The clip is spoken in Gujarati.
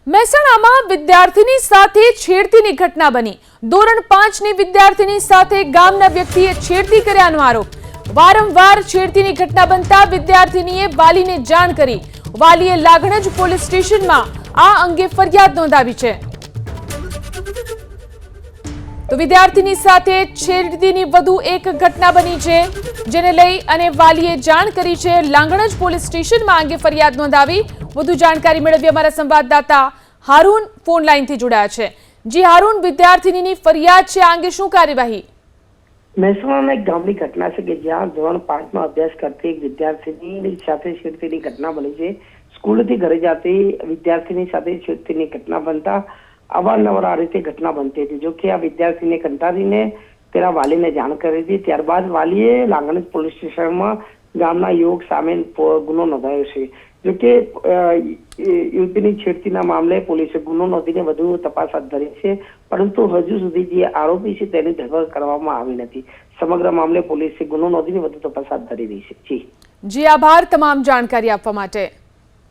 મહેસાણામાં વિદ્યાર્થીની સાથે છેડતીની ઘટના બની। ધોરણ 5ની વિદ્યાર્થીની સાથે ગામના વ્યક્તિએ છેડતી કર્યાનો આરોપ। વારંવાર છેડતીની ઘટના બનતા વિદ્યાર્થીનીએ વાલીને જાણ કરી। વાલીએ લાગણજ પોલીસ સ્ટેશનમાં આ અંગે ફરિયાદ નોંધાવી છે। તો વિદ્યાર્થીની સાથે છેડતીની વધુ એક ઘટના બની છે, જેને લઈ અને વાલીએ જાણ કરી છે। લાગણજ પોલીસ સ્ટેશનમાં અંગે ફરિયાદ નોંધાવી। વધુ જાણકારી મેળવી અમારા સંવાદદાતા હારૂન ફોન લાઈનથી જોડાયા છે। જી હારૂન, વિદ્યાર્થીની ફરિયાદ છે, આ અંગે શું કાર્યવાહી? મહેસાણામાં એક ગામની ઘટના છે કે જ્યાં ધોરણ 5માં અભ્યાસ કરતી એક વિદ્યાર્થીની સાથે છેડતીની ઘટના બની છે। સ્કૂલથી ઘરે જતી વિદ્યાર્થીની સાથે છેડતીની ઘટના બનતા અવારનવાર આ રીતે ઘટના બનતી હતી। જો કે આ વિદ્યાર્થીને કંટાળીને તેના વાલીને જાણ કરી હતી। ત્યારબાદ વાલીએ લાગણજ પોલીસ સ્ટેશનમાં ગામના યુવક સામે ગુનો નોંધાયો છે। જો કે યુવતીની છેડતીના મામલે પોલીસે ગુનો નોંધીને વધુ તપાસ હાથ ધરી છે, પરંતુ હજુ સુધી જે આરોપી છે તેની ધરપકડ કરવામાં આવી નથી। સમગ્ર મામલે પોલીસે ગુનો નોંધીને વધુ તપાસ હાથ ધરી રહી છે। જી આભાર તમામ જાણકારી આપવા માટે।